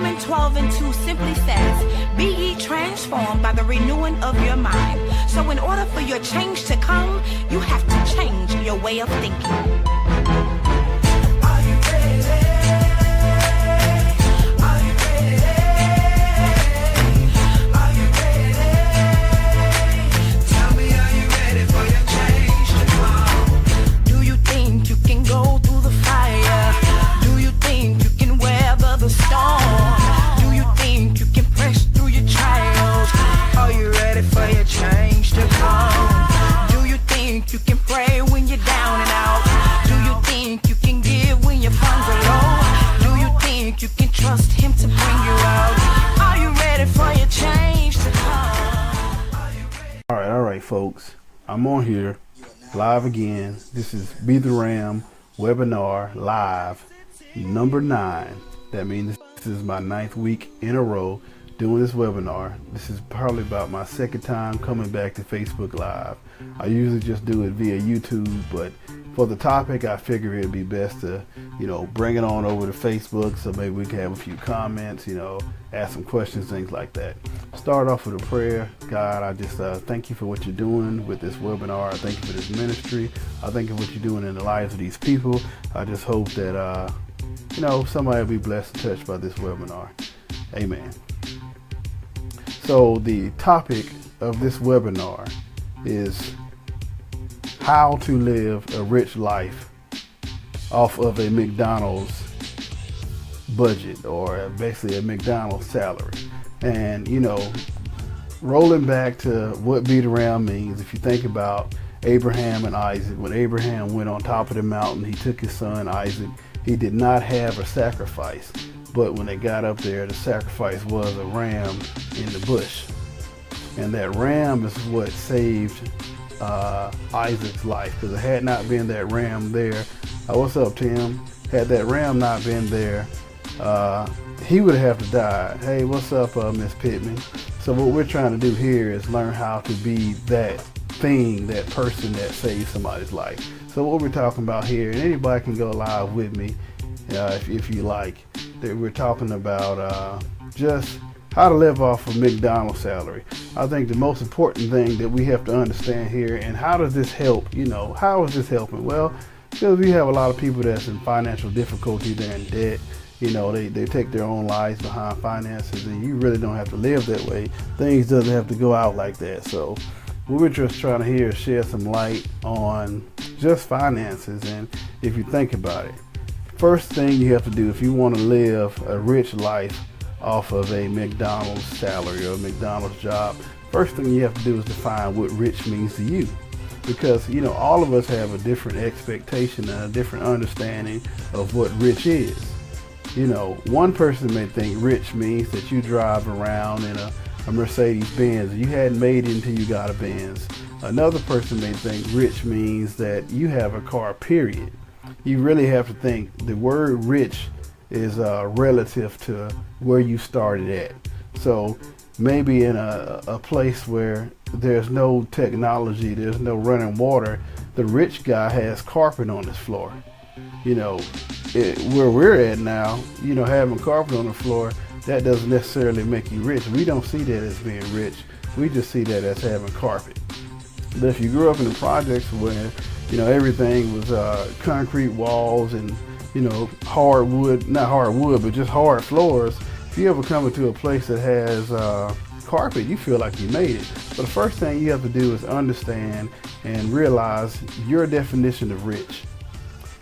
Romans 12:2 simply says, be ye transformed by the renewing of your mind. So in order for your change to come, you have to change your way of thinking. Folks, I'm on here live again. This is Be the Ram webinar live number 9. That means this is my 9th week in a row doing this webinar. This is probably about my 2nd time coming back to Facebook Live. I usually just do it via YouTube, but for the topic I figure it'd be best to, bring it on over to Facebook, so maybe we can have a few comments, ask some questions, things like that. Start off with a prayer. God, I just thank you for what you're doing with this webinar. I thank you for this ministry. I thank you for what you're doing in the lives of these people. I just hope that somebody will be blessed and touched by this webinar. Amen. So the topic of this webinar is how to live a rich life off of a McDonald's budget, or basically a McDonald's salary. And rolling back to what beat around means, if you think about Abraham and Isaac, when Abraham went on top of the mountain, he took his son Isaac. He did not have a sacrifice, but when they got up there, the sacrifice was a ram in the bush, and that ram is what saved Isaac's life, because it had not been that ram there. What's up, Tim? Had that ram not been there, he would have to die. Hey, what's up, Miss Pittman? So what we're trying to do here is learn how to be that thing, that person that saves somebody's life. So what we're talking about here, and anybody can go live with me if you like, that we're talking about just how to live off a McDonald's salary. I think the most important thing that we have to understand here, and how does this help? How is this helping? Well, because we have a lot of people that's in financial difficulty, they're in debt. They take their own lives behind finances, and you really don't have to live that way. Things doesn't have to go out like that. So what we're just trying to here is share some light on just finances. And if you think about it, first thing you have to do if you want to live a rich life off of a McDonald's salary or a McDonald's job, first thing you have to do is define what rich means to you. Because all of us have a different expectation and a different understanding of what rich is. One person may think rich means that you drive around in a Mercedes Benz. You hadn't made it until you got a Benz. Another person may think rich means that you have a car, period. You really have to think the word rich is relative to where you started at. So maybe in a place where there's no technology, there's no running water, the rich guy has carpet on his floor. Where we're at now, having carpet on the floor, that doesn't necessarily make you rich. We don't see that as being rich. We just see that as having carpet. But if you grew up in the projects where, everything was concrete walls and, hardwood, not hardwood, but just hard floors, if you ever come into a place that has carpet, you feel like you made it. But the first thing you have to do is understand and realize your definition of rich.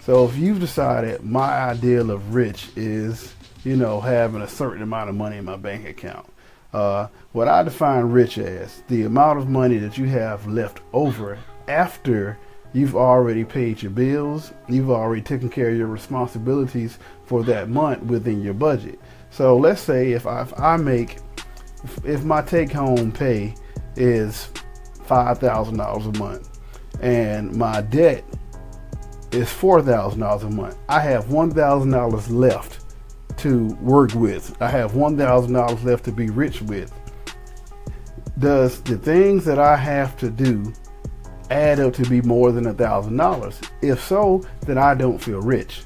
So if you've decided my ideal of rich is, having a certain amount of money in my bank account, what I define rich as the amount of money that you have left over after you've already paid your bills, you've already taken care of your responsibilities for that month within your budget. So let's say if my take-home pay is $5,000 a month and my debt is $4,000 a month, I have $1,000 left to work with. I have $1,000 left to be rich with. Does the things that I have to do add up to be more than $1,000? If so, then I don't feel rich.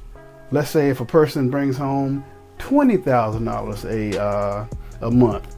Let's say if a person brings home $20,000 a month,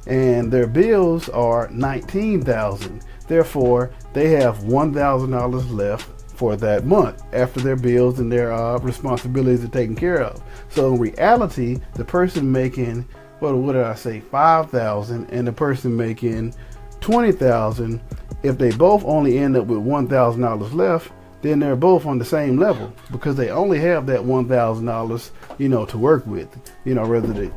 and their bills are $19,000. Therefore, they have $1,000 left for that month after their bills and their responsibilities are taken care of. So in reality, the person making, what did I say, 5,000, and the person making 20,000, if they both only end up with $1,000 left, then they're both on the same level, because they only have that $1,000, to work with. Rather than,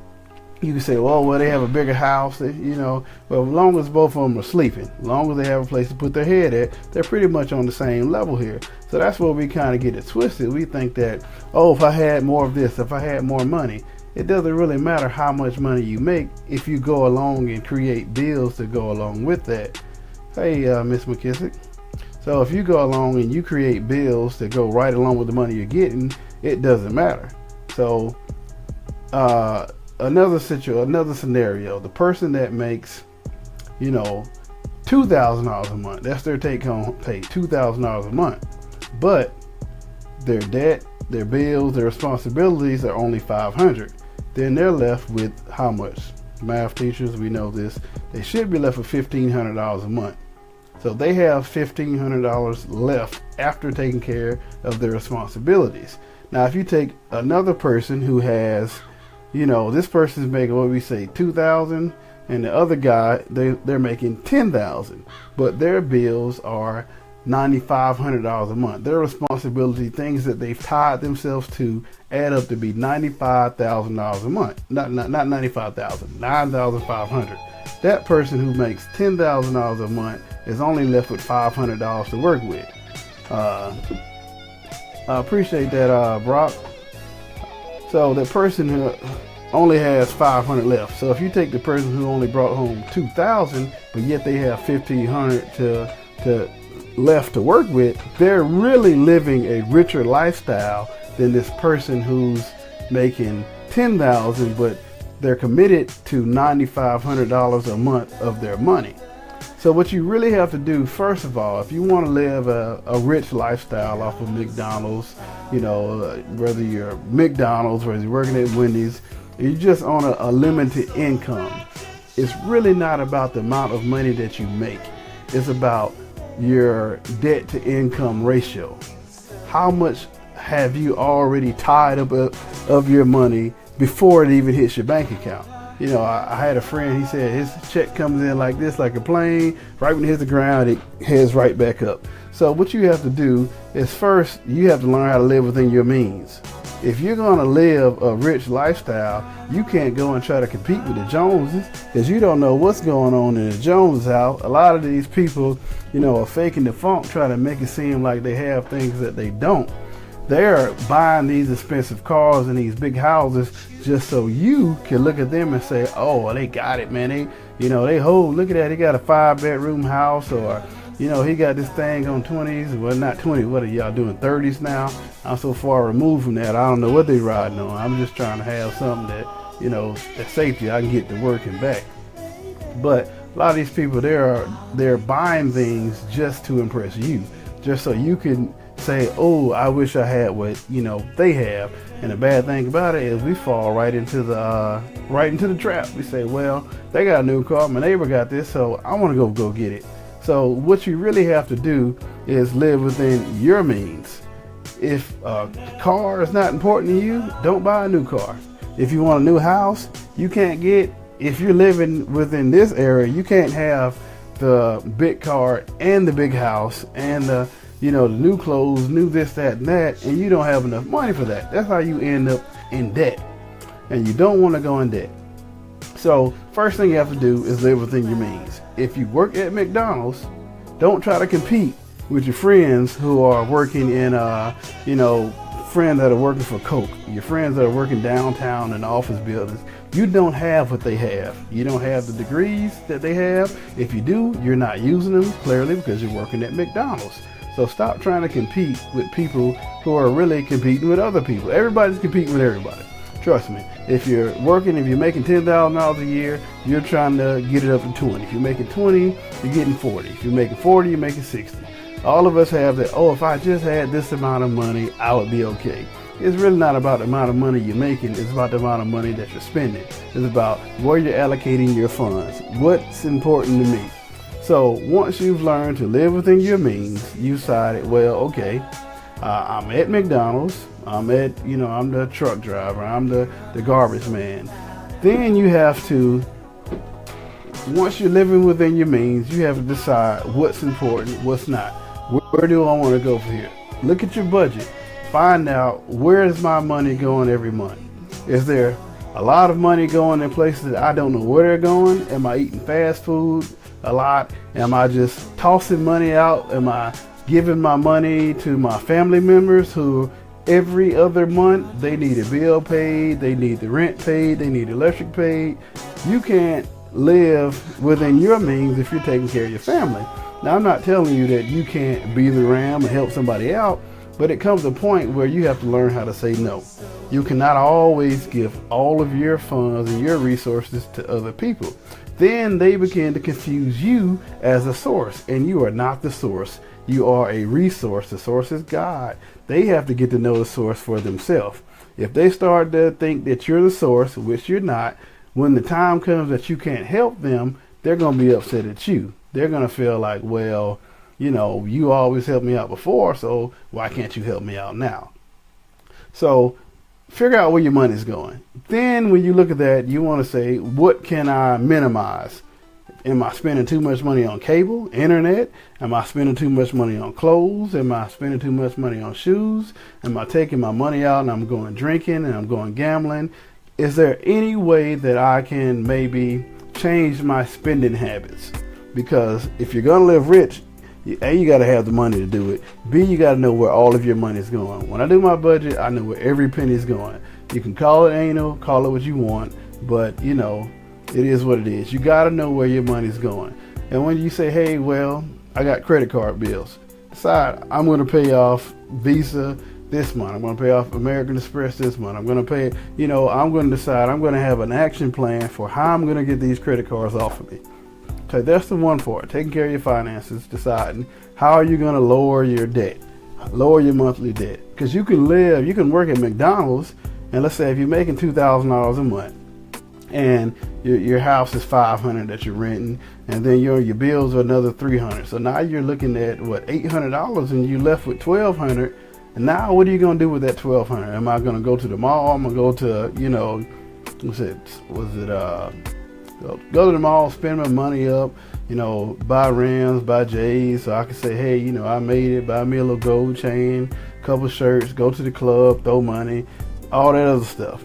you can say, well, they have a bigger house, well, as long as both of them are sleeping, as long as they have a place to put their head at, they're pretty much on the same level here. So that's where we kind of get it twisted. We think that, if I had more of this, if I had more money, it doesn't really matter how much money you make if you go along and create bills to go along with that. Hey, Miss McKissick. So if you go along and you create bills that go right along with the money you're getting, it doesn't matter. So another scenario, the person that makes, $2,000 a month, that's their take home pay, $2,000 a month, but their debt, their bills, their responsibilities are only $500. Then they're left with how much? Math teachers, we know this. They should be left with $1,500 a month. So they have $1,500 left after taking care of their responsibilities. Now, if you take another person who has, this person's making, what we say, $2,000, and the other guy, they're making $10,000, but their bills are $9,500 a month. Their responsibility, things that they've tied themselves to, add up to be $95,000 a month. Not 95,000, 9,500. That person who makes $10,000 a month is only left with $500 to work with. I appreciate that, Brock. So the person who only has $500 left. So if you take the person who only brought home $2,000, but yet they have $1,500 to left to work with, they're really living a richer lifestyle than this person who's making $10,000, but they're committed to $9,500 a month of their money. So what you really have to do, first of all, if you want to live a rich lifestyle off of McDonald's, whether you're McDonald's, whether you're working at Wendy's, you're just on a limited income. It's really not about the amount of money that you make. It's about your debt to income ratio. How much have you already tied up of your money before it even hits your bank account? I had a friend, he said his check comes in like this, like a plane. Right when it hits the ground, it heads right back up. So what you have to do is, first, you have to learn how to live within your means. If you're going to live a rich lifestyle, you can't go and try to compete with the Joneses, because you don't know what's going on in the Jones house. A lot of these people, are faking the funk, trying to make it seem like they have things that they don't. They're buying these expensive cars and these big houses just so you can look at them and say, oh, they got it, man. Look at that. He got a 5-bedroom house, or, he got this thing on 20s. Well, not 20s. What are y'all doing? 30s now? I'm so far removed from that. I don't know what they riding on. I'm just trying to have something that, that's safety. I can get to work and back. But a lot of these people, they're buying things just to impress you, just so you can say, oh, I wish I had what they have. And the bad thing about it is we fall right into the trap. We say, well, they got a new car, my neighbor got this, so I want to go get it. So what you really have to do is live within your means. If a car is not important to you, don't buy a new car. If you want a new house, if you're living within this area, you can't have the big car and the big house and the new clothes, new this, that, and that, and you don't have enough money for that. That's how you end up in debt. And you don't want to go in debt. So first thing you have to do is live within your means. If you work at McDonald's, don't try to compete with your friends who are working in, friends that are working for Coke, your friends that are working downtown in office buildings. You don't have what they have. You don't have the degrees that they have. If you do, you're not using them, clearly, because you're working at McDonald's. So stop trying to compete with people who are really competing with other people. Everybody's competing with everybody. Trust me. If you're making $10,000 a year, you're trying to get it up to 20. If you're making 20, you're getting 40. If you're making 40, you're making 60. All of us have that, if I just had this amount of money, I would be okay. it's really not about the amount of money you're making. It's about the amount of money that you're spending. It's about where you're allocating your funds. What's important to me? So once you've learned to live within your means, you decided, well, okay, I'm at McDonald's. I'm the truck driver. I'm the garbage man. Then you have to, once you're living within your means, you have to decide what's important, what's not. Where do I want to go from here? Look at your budget. Find out, where is my money going every month? Is there a lot of money going in places that I don't know where they're going? Am I eating fast food a lot? Am I just tossing money out? Am I giving my money to my family members who every other month they need a bill paid, they need the rent paid, they need electric paid? You can't live within your means if you're taking care of your family. Now, I'm not telling you that you can't be the ram and help somebody out, but it comes a point where you have to learn how to say no. You cannot always give all of your funds and your resources to other people. Then they begin to confuse you as a source, and you are not the source. You are a resource. The source is God. They have to get to know the source for themselves. If they start to think that you're the source, which you're not, when the time comes that you can't help them, they're going to be upset at you. They're going to feel like, well, you always helped me out before, so why can't you help me out now? So figure out where your money's going. Then when you look at that, you want to say, what can I minimize? Am I spending too much money on cable, internet? Am I spending too much money on clothes? Am I spending too much money on shoes? Am I taking my money out and I'm going drinking and I'm going gambling? Is there any way that I can maybe change my spending habits? Because if you're going to live rich, A, you got to have the money to do it. B, you got to know where all of your money is going. When I do my budget, I know where every penny is going. You can call it anal, call it what you want, but it is what it is. You got to know where your money's going. And when you say, hey, well, I got credit card bills, decide I'm going to pay off Visa this month. I'm going to pay off American Express this month. I'm going to pay, I'm going to decide, I'm going to have an action plan for how I'm going to get these credit cards off of me. So that's the one for it. Taking care of your finances, deciding how are you going to lower your debt, lower your monthly debt. Because you can work at McDonald's, and let's say if you're making $2,000 a month, and your house is $500 that you're renting, and then your bills are another $300. So now you're looking at $800, and you left with $1,200. And now what are you going to do with that $1,200? Am I going to go to the mall? I'm going to go to go to the mall, spend my money up, buy rims, buy J's, so I can say, hey, I made it, buy me a little gold chain, couple shirts, go to the club, throw money, all that other stuff.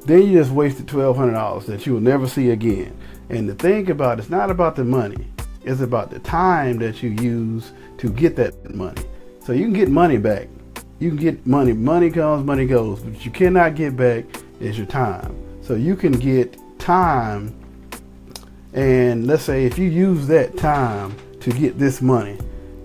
Then you just wasted $1,200 that you will never see again. And to think about, it's not about the money. It's about the time that you use to get that money. So you can get money back. You can get money. Money comes, money goes. But what you cannot get back is your time. So you can get time. And let's say if you use that time to get this money,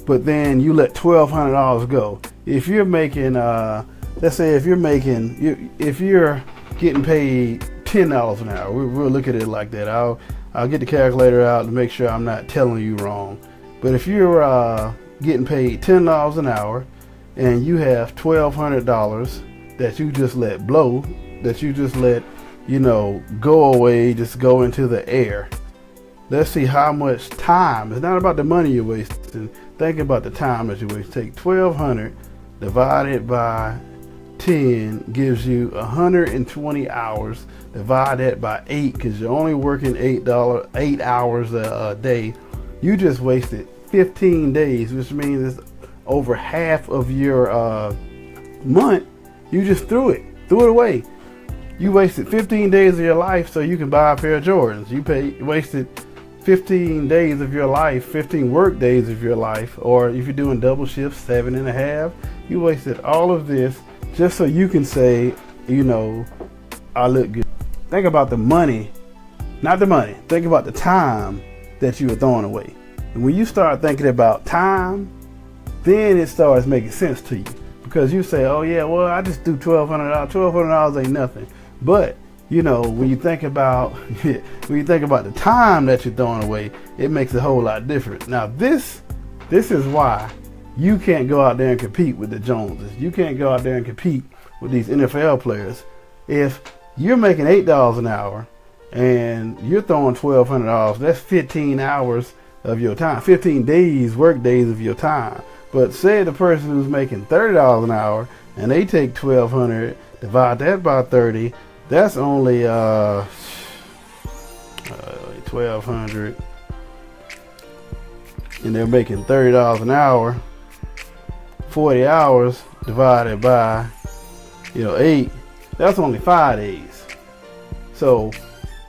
but then you let $1,200 go. If you're making, let's say if you're getting paid $10 an hour, we'll look at it like that. I'll get the calculator out to make sure I'm not telling you wrong. But if you're getting paid $10 an hour and you have $1,200 that you just let blow, that you just let, go away, just go into the air. Let's see how much time. It's not about the money you're wasting. Think about the time that you waste. Take 1,200 divided by 10 gives you 120 hours. Divide that by 8 because you're only working 8 hours a day. You just wasted 15 days, which means it's over half of your month. You just threw it away. You wasted 15 days of your life so you can buy a pair of Jordans. You wasted 15 days of your life, 15 work days of your life, or if you're doing double shifts, 7.5, you wasted all of this just so you can say, I look good. Think about the money, not the money. Think about the time that you were throwing away. And when you start thinking about time, then it starts making sense to you because you say, oh yeah, well, I just do $1,200. $1,200 ain't nothing. But when you think about the time that you're throwing away, it makes a whole lot different. Now this is why you can't go out there and compete with the Joneses. You can't go out there and compete with these NFL players. If you're making $8 an hour and you're throwing $1,200, that's 15 hours of your time, 15 days, work days of your time. But say the person who's making $30 an hour and they take $1,200, divide that by 30, that's only $1,200, and they're making $30 an hour. 40 hours divided by 8, that's only 5 days. So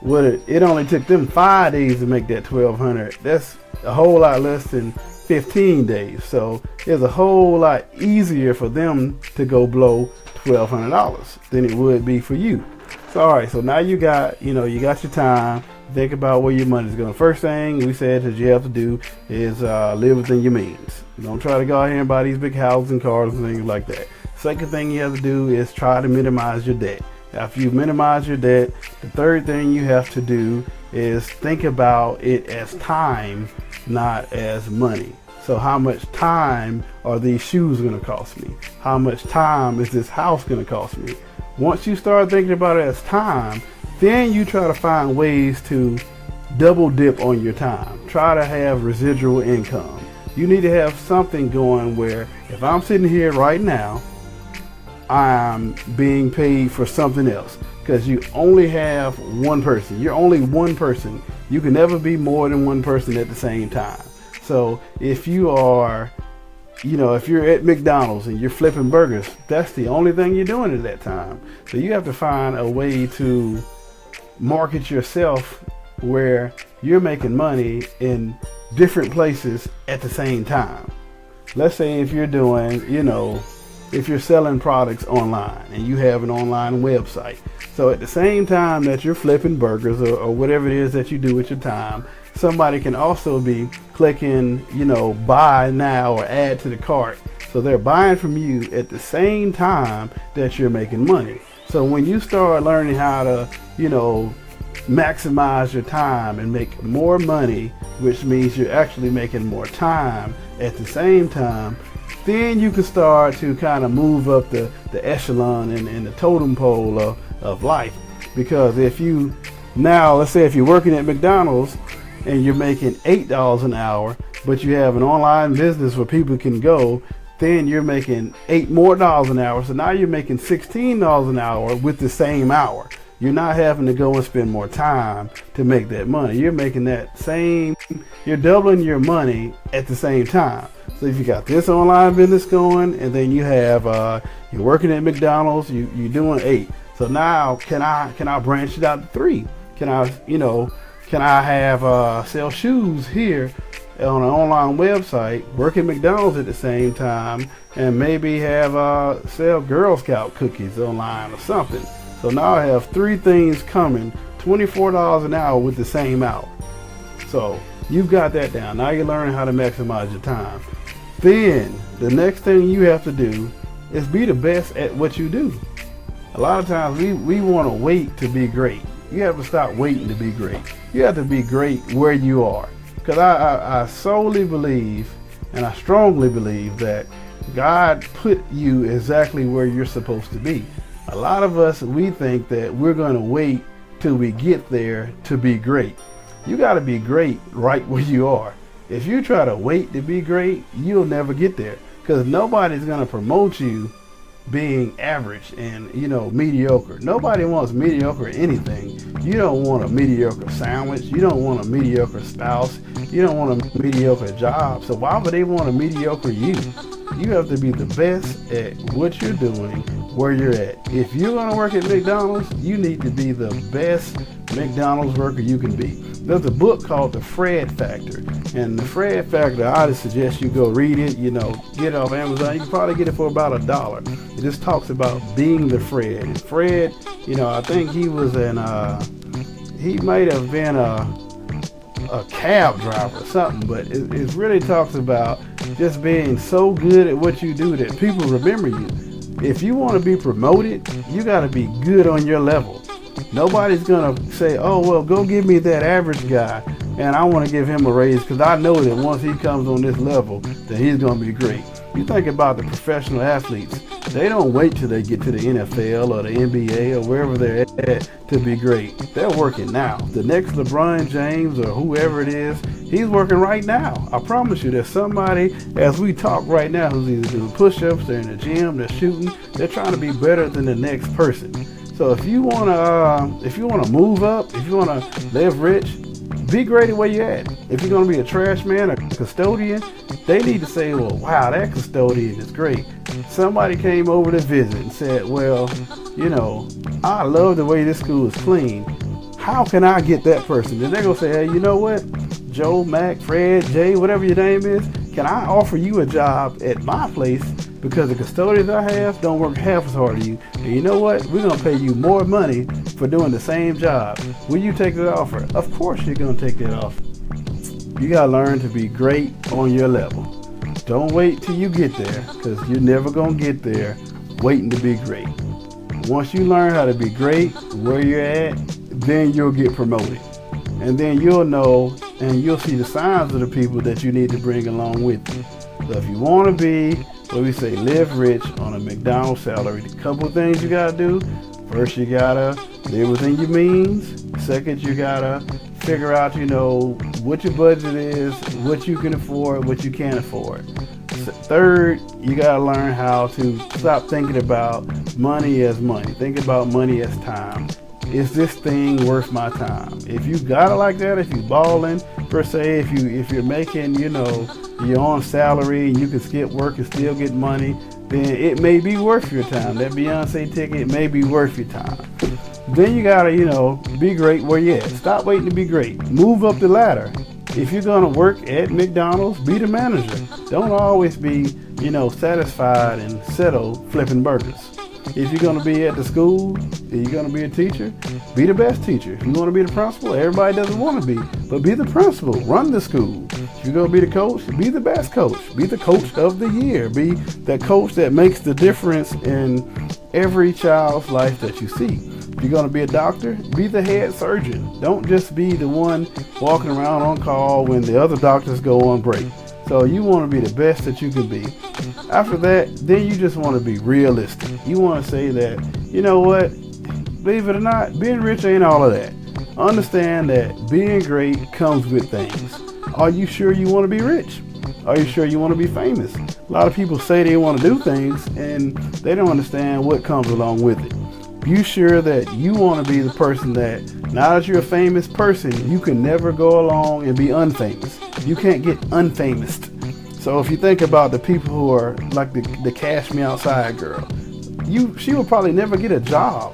what it only took them 5 days to make that $1,200. That's a whole lot less than 15 days. So it's a whole lot easier for them to go blow $1,200 than it would be for you. So all right, so now you got you got your time. Think about where your money's going. First thing we said that you have to do is live within your means. Don't try to go out here and buy these big houses and cars and things like that. Second thing you have to do is try to minimize your debt. After you minimize your debt, the third thing you have to do is think about it as time, not as money. So how much time are these shoes going to cost me? How much time is this house going to cost me? Once you start thinking about it as time, then you try to find ways to double dip on your time. Try to have residual income. You need to have something going where if I'm sitting here right now, I'm being paid for something else, because you only have one person. You're only one person. You can never be more than one person at the same time. So if you are, if you're at McDonald's and you're flipping burgers, that's the only thing you're doing at that time. So you have to find a way to market yourself where you're making money in different places at the same time. Let's say if you're doing, if you're selling products online and you have an online website. So at the same time that you're flipping burgers or whatever it is that you do with your time, somebody can also be clicking, buy now or add to the cart. So they're buying from you at the same time that you're making money. So when you start learning how to, maximize your time and make more money, which means you're actually making more time at the same time, then you can start to kind of move up the echelon and the totem pole of life. Because if you now, let's say if you're working at McDonald's and you're making $8 an hour, but you have an online business where people can go, then you're making $8 more an hour. So now you're making $16 an hour with the same hour. You're not having to go and spend more time to make that money. You're making that same, you're doubling your money at the same time. So if you got this online business going, and then you have, you're working at McDonald's, you're doing 8. So now can I branch it out to 3? Can I have, sell shoes here on an online website, work at McDonald's at the same time, and maybe have, sell Girl Scout cookies online or something. So now I have 3 things coming, $24 an hour with the same hour. So you've got that down. Now you're learning how to maximize your time. Then the next thing you have to do is be the best at what you do. A lot of times we want to wait to be great. You have to stop waiting to be great. You have to be great where you are. Because I solely believe, and I strongly believe, that God put you exactly where you're supposed to be. A lot of us, we think that we're going to wait till we get there to be great. You got to be great right where you are. If you try to wait to be great, you'll never get there, because nobody's going to promote you being average and mediocre. Nobody wants mediocre anything. You don't want a mediocre sandwich. You don't want a mediocre spouse. You don't want a mediocre job. So why would they want a mediocre you? You have to be the best at what you're doing where you're at. If you're going to work at McDonald's, you need to be the best McDonald's worker you can be. There's a book called The Fred Factor. And The Fred Factor, I would suggest you go read it, get it off Amazon. You can probably get it for about $1. It just talks about being the Fred. And Fred, I think he was he might have been a cab driver or something, but it really talks about just being so good at what you do that people remember you. If you want to be promoted, you got to be good on your level. Nobody's going to say, oh, well, go give me that average guy, and I want to give him a raise because I know that once he comes on this level, that he's going to be great. You think about the professional athletes. They don't wait till they get to the NFL or the NBA or wherever they're at to be great. They're working now. The next LeBron James or whoever it is, he's working right now. I promise you, there's somebody, as we talk right now, who's either doing push-ups, they're in the gym, they're shooting, they're trying to be better than the next person. So if you wanna move up, if you wanna live rich, be great at where you're at. If you're gonna be a trash man, a custodian, they need to say, well, wow, that custodian is great. Somebody came over to visit and said, well, you know, I love the way this school is clean. How can I get that person? Then they're gonna say, hey, you know what? Joe, Mac, Fred, Jay, whatever your name is, can I offer you a job at my place because the custodians I have don't work half as hard as you. And you know what? We're going to pay you more money for doing the same job. Will you take that offer? Of course you're going to take that offer. You got to learn to be great on your level. Don't wait till you get there, because you're never going to get there waiting to be great. Once you learn how to be great where you're at, then you'll get promoted. And then you'll know and you'll see the signs of the people that you need to bring along with you. So if you want to be, what we say, live rich on a McDonald's salary, a couple of things you got to do. First, you got to live within your means. Second, you got to figure out, you know, what your budget is, what you can afford, what you can't afford. Third, you got to learn how to stop thinking about money as money. Think about money as time. Is this thing worth my time? If you got it like that, if you balling per se, if you're making, you know, your own salary and you can skip work and still get money, then it may be worth your time. That Beyonce ticket may be worth your time. Then you gotta, you know, be great where you at. Stop waiting to be great. Move up the ladder. If you're gonna work at McDonald's, be the manager. Don't always be, you know, satisfied and settle flipping burgers. If you're going to be at the school, if you're going to be a teacher, be the best teacher. If you want to be the principal, everybody doesn't want to be, but be the principal. Run the school. If you're going to be the coach, be the best coach. Be the coach of the year. Be that coach that makes the difference in every child's life that you see. If you're going to be a doctor, be the head surgeon. Don't just be the one walking around on call when the other doctors go on break. So you want to be the best that you can be. After that, then you just want to be realistic. You want to say that, you know what, believe it or not, being rich ain't all of that. Understand that being great comes with things. Are you sure you want to be rich? Are you sure you want to be famous? A lot of people say they want to do things and they don't understand what comes along with it. You sure that you want to be the person that, now that you're a famous person, you can never go along and be unfamous. You can't get unfamous. So if you think about the people who are like the Cash Me Outside girl, she will probably never get a job.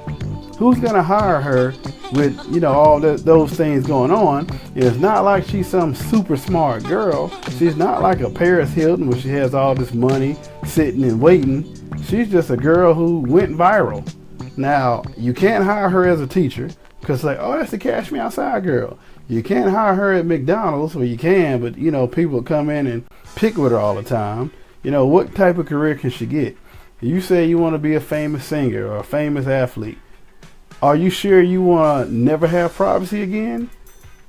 Who's gonna hire her with, you know, all those things going on? It's not like she's some super smart girl. She's not like a Paris Hilton where she has all this money sitting and waiting. She's just a girl who went viral. Now, you can't hire her as a teacher because, like, oh, that's the Cash Me Outside girl. You can't hire her at McDonald's, well, you can, but, you know, people come in and pick with her all the time. You know, what type of career can she get? You say you want to be a famous singer or a famous athlete. Are you sure you want to never have privacy again?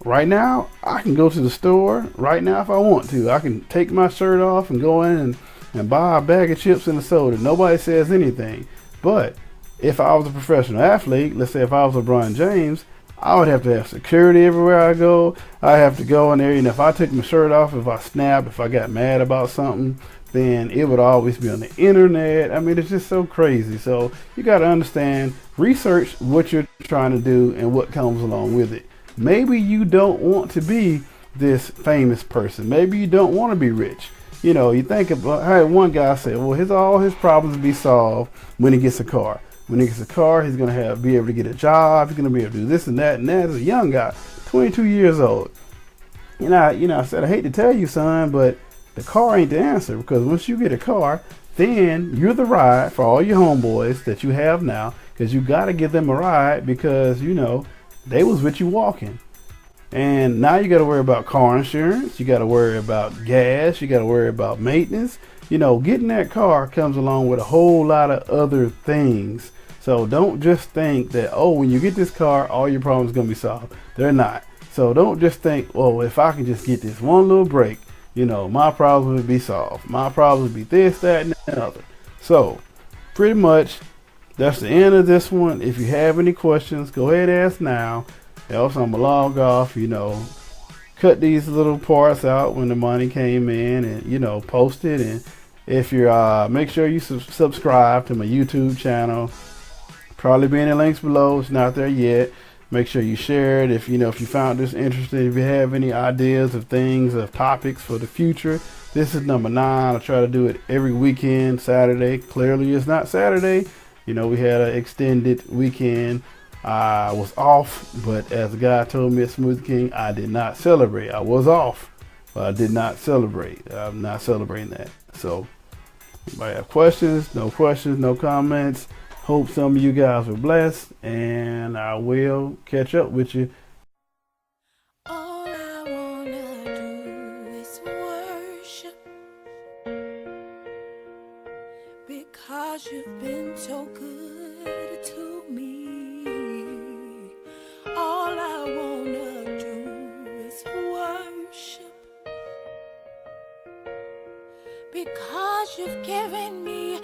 Right now, I can go to the store right now if I want to. I can take my shirt off and go in and buy a bag of chips and a soda. Nobody says anything. But if I was a professional athlete, let's say if I was LeBron James, I would have to have security everywhere I go. I have to go in there, and if I took my shirt off, if I snapped, if I got mad about something, then it would always be on the internet. I mean, it's just so crazy. So you got to understand, research what you're trying to do and what comes along with it. Maybe you don't want to be this famous person. Maybe you don't want to be rich. You know, you think about, I had one guy say, well, all his problems will be solved when he gets a car. When he gets a car, he's going to be able to get a job. He's going to be able to do this and that. And that is a young guy, 22 years old. And I said, I hate to tell you, son, but the car ain't the answer, because once you get a car, then you're the ride for all your homeboys that you have now, because you got to give them a ride because, you know, they was with you walking. And now you got to worry about car insurance. You got to worry about gas. You got to worry about maintenance. You know, getting that car comes along with a whole lot of other things. So don't just think that, oh, when you get this car, all your problems are going to be solved. They're not. So don't just think, oh, if I can just get this one little break, you know, my problems would be solved. My problems would be this, that, and the other. So pretty much that's the end of this one. If you have any questions, go ahead and ask now. Else I'm gonna log off, cut these little parts out when the money came in, and post it. And if you're make sure you subscribe to my YouTube channel. Probably be in the links below. It's not there yet. Make sure you share it if you found this interesting. If you have any ideas of things, of topics for the future. This is number 9. I try to do it every weekend, Saturday. Clearly it's not Saturday. We had an extended weekend. I was off, but as the guy told me at Smoothie King, I did not celebrate. I was off, but I did not celebrate. I'm not celebrating that. So, anybody have questions, no comments. Hope some of you guys were blessed, and I will catch up with you. All I wanna do is worship, because you've been so good to me. All I wanna do is worship, because you've given me